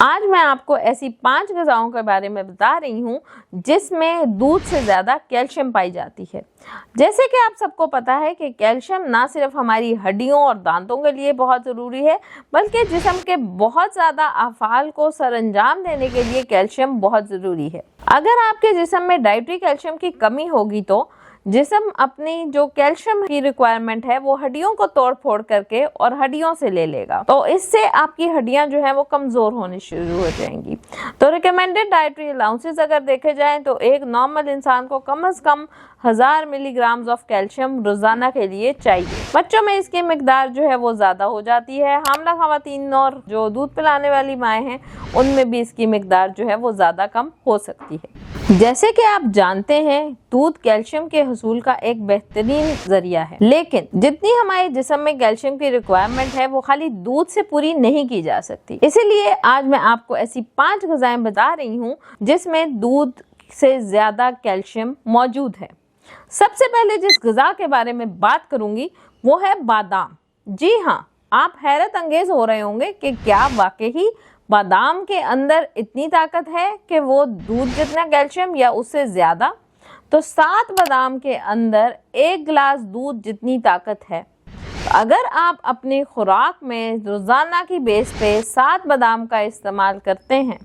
آج میں آپ کو ایسی 5 غذاؤں کے بارے میں بتا رہی ہوں جس میں دودھ سے زیادہ کیلشیم پائی جاتی ہے۔ جیسے کہ آپ سب کو پتا ہے کہ کیلشیم نہ صرف ہماری ہڈیوں اور دانتوں کے لیے بہت ضروری ہے بلکہ جسم کے بہت زیادہ افعال کو سر انجام دینے کے لیے کیلشیم بہت ضروری ہے۔ اگر آپ کے جسم میں ڈائٹری کیلشیم کی کمی ہوگی تو جسم اپنی جو کیلشیم کی ریکوائرمنٹ ہے وہ ہڈیوں کو توڑ پھوڑ کر کے اور ہڈیوں سے لے لے گا، تو اس سے آپ کی ہڈیاں جو ہیں وہ کمزور ہونے شروع ہو جائیں گی۔ تو ریکمینڈڈ ڈائٹری الاؤنسز اگر دیکھے جائیں تو ایک نارمل انسان کو کم از کم 1000 ملی گرامز آف کیلشیم روزانہ کے لیے چاہیے۔ بچوں میں اس کی مقدار جو ہے وہ زیادہ ہو جاتی ہے، حاملہ خواتین اور جو دودھ پلانے والی مائیں ہیں ان میں بھی اس کی مقدار جو ہے وہ زیادہ کم ہو سکتی ہے۔ جیسے کہ آپ جانتے ہیں دودھ کیلشیم کے حصول کا ایک بہترین ذریعہ ہے، لیکن جتنی ہمارے جسم میں کیلشیم کی ریکوائرمنٹ ہے وہ خالی دودھ سے پوری نہیں کی جا سکتی۔ اسی لیے آج میں آپ کو ایسی 5 غذائیں بتا رہی ہوں جس میں دودھ سے زیادہ کیلشیم موجود ہے۔ سب سے پہلے جس غذا کے بارے میں بات کروں گی وہ ہے بادام۔ جی ہاں، آپ حیرت انگیز ہو رہے ہوں گے کہ کیا واقعی بادام کے اندر اتنی طاقت ہے کہ وہ دودھ جتنا کیلشیم یا اس سے زیادہ؟ تو 7 بادام کے اندر 1 گلاس دودھ جتنی طاقت ہے۔ اگر آپ اپنی خوراک میں روزانہ کی بیس پہ 7 بادام کا استعمال کرتے ہیں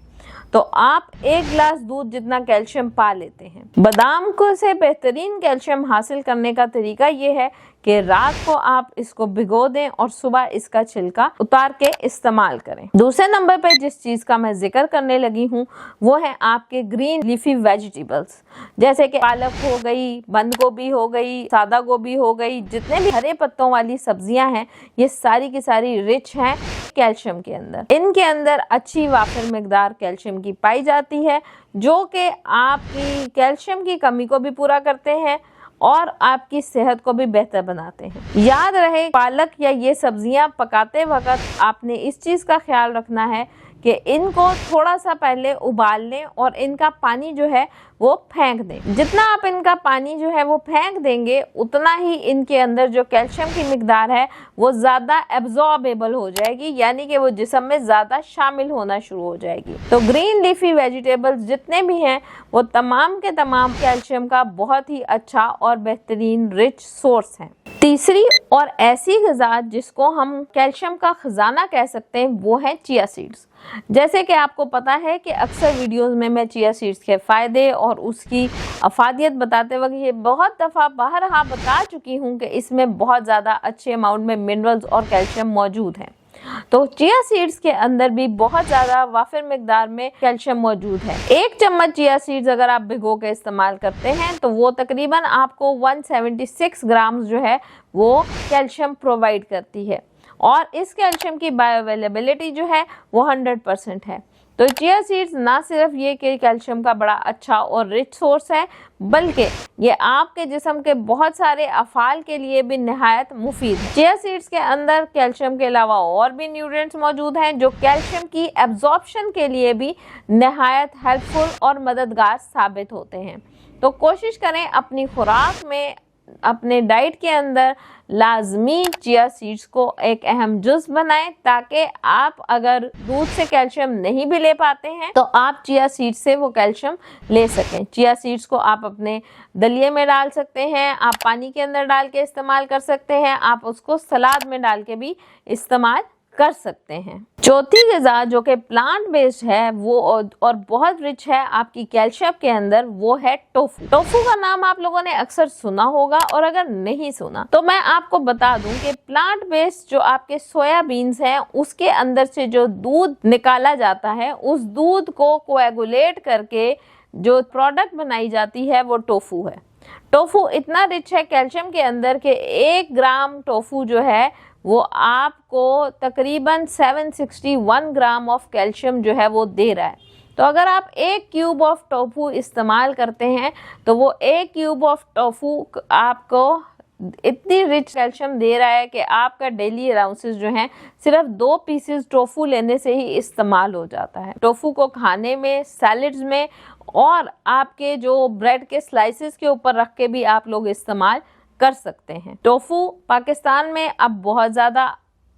تو آپ 1 گلاس دودھ جتنا کیلشیم پا لیتے ہیں۔ بادام کو سے بہترین کیلشیم حاصل کرنے کا طریقہ یہ ہے کہ رات کو آپ اس کو بھگو دیں اور صبح اس کا چھلکا اتار کے استعمال کریں۔ دوسرے نمبر پہ جس چیز کا میں ذکر کرنے لگی ہوں وہ ہے آپ کے گرین لیفی ویجیٹیبلز، جیسے کہ پالک ہو گئی، بند گوبھی ہو گئی، سادہ گوبھی ہو گئی، جتنے بھی ہرے پتوں والی سبزیاں ہیں یہ ساری کی ساری رچ ہیں کیلشیم کے اندر۔ ان کے اندر اچھی وافر مقدار کیلشیم کی پائی جاتی ہے جو کہ آپ کی کیلشیم کی کمی کو بھی پورا کرتے ہیں اور آپ کی صحت کو بھی بہتر بناتے ہیں۔ یاد رہے پالک یا یہ سبزیاں پکاتے وقت آپ نے اس چیز کا خیال رکھنا ہے کہ ان کو تھوڑا سا پہلے ابال لیں اور ان کا پانی جو ہے وہ پھینک دیں۔ جتنا آپ ان کا پانی جو ہے وہ پھینک دیں گے اتنا ہی ان کے اندر جو کیلشیم کی مقدار ہے وہ زیادہ ایبزاربیبل ہو جائے گی، یعنی کہ وہ جسم میں زیادہ شامل ہونا شروع ہو جائے گی۔ تو گرین لیفی ویجیٹیبلز جتنے بھی ہیں وہ تمام کے تمام کیلشیم کا بہت ہی اچھا اور بہترین رچ سورس ہیں۔ تیسری اور ایسی غذا جس کو ہم کیلشیم کا خزانہ کہہ سکتے ہیں وہ ہے چیا سیڈز۔ جیسے کہ آپ کو پتا ہے کہ اکثر ویڈیوز میں چیا سیڈز کے فائدے اور اس کی افادیت بتاتے وقت یہ بہت دفعہ بہرہا بتا چکی ہوں کہ اس میں بہت زیادہ اچھے اماؤنٹ میں منرلز اور کیلشیم موجود ہیں۔ تو چیا سیڈز کے اندر بھی بہت زیادہ وافر مقدار میں کیلشیم موجود ہے۔ 1 چمچ چیا سیڈز اگر آپ بھگو کے استعمال کرتے ہیں تو وہ تقریباً آپ کو 176 گرامز جو ہے وہ کیلشیم پرووائڈ کرتی ہے، اور اس کیلشیم کی بایو اویلیبلٹی جو ہے وہ 100% ہے۔ تو چیا سیڈز نہ صرف یہ کہ کیلشیم کا بڑا اچھا اور رچ سورس ہے بلکہ یہ آپ کے جسم کے بہت سارے افعال کے لیے بھی نہایت مفید ہے۔ چیا سیڈز کے اندر کیلشیم کے علاوہ اور بھی نیوٹرینٹس موجود ہیں جو کیلشیم کی ایبزارپشن کے لیے بھی نہایت ہیلپ فل اور مددگار ثابت ہوتے ہیں۔ تو کوشش کریں اپنی خوراک میں اپنے ڈائٹ کے اندر لازمی چیا سیڈز کو ایک اہم جز بنائیں تاکہ آپ اگر دودھ سے کیلشیم نہیں بھی لے پاتے ہیں تو آپ چیا سیڈز سے وہ کیلشیم لے سکیں۔ چیا سیڈز کو آپ اپنے دلیے میں ڈال سکتے ہیں، آپ پانی کے اندر ڈال کے استعمال کر سکتے ہیں، آپ اس کو سلاد میں ڈال کے بھی استعمال کر سکتے ہیں۔ چوتھی غذا جو کہ پلانٹ بیسڈ ہے وہ اور بہت رچ ہے آپ کی کیلشیم کے اندر وہ ہے ٹوفو۔ ٹوفو کا نام آپ لوگوں نے اکثر سنا ہوگا، اور اگر نہیں سنا تو میں آپ کو بتا دوں کہ پلانٹ بیسڈ جو آپ کے سویا بینز ہیں اس کے اندر سے جو دودھ نکالا جاتا ہے اس دودھ کو کویگولیٹ کر کے جو پروڈکٹ بنائی جاتی ہے وہ ٹوفو ہے۔ ٹوفو اتنا رچ ہے کیلشیم کے اندر کہ 1 گرام ٹوفو جو ہے وہ آپ کو تقریباً 761 گرام آف کیلشیم جو ہے وہ دے رہا ہے۔ تو اگر آپ 1 کیوب آف ٹوفو استعمال کرتے ہیں تو وہ 1 کیوب آف ٹوفو آپ کو اتنی رچ کیلشیم دے رہا ہے کہ آپ کا ڈیلی الاؤنسز جو ہیں صرف 2 پیسز ٹوفو لینے سے ہی استعمال ہو جاتا ہے۔ ٹوفو کو کھانے میں، سیلڈز میں اور آپ کے جو بریڈ کے سلائسز کے اوپر رکھ کے بھی آپ لوگ استعمال کر سکتے ہیں۔ ٹوفو پاکستان میں اب بہت زیادہ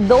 2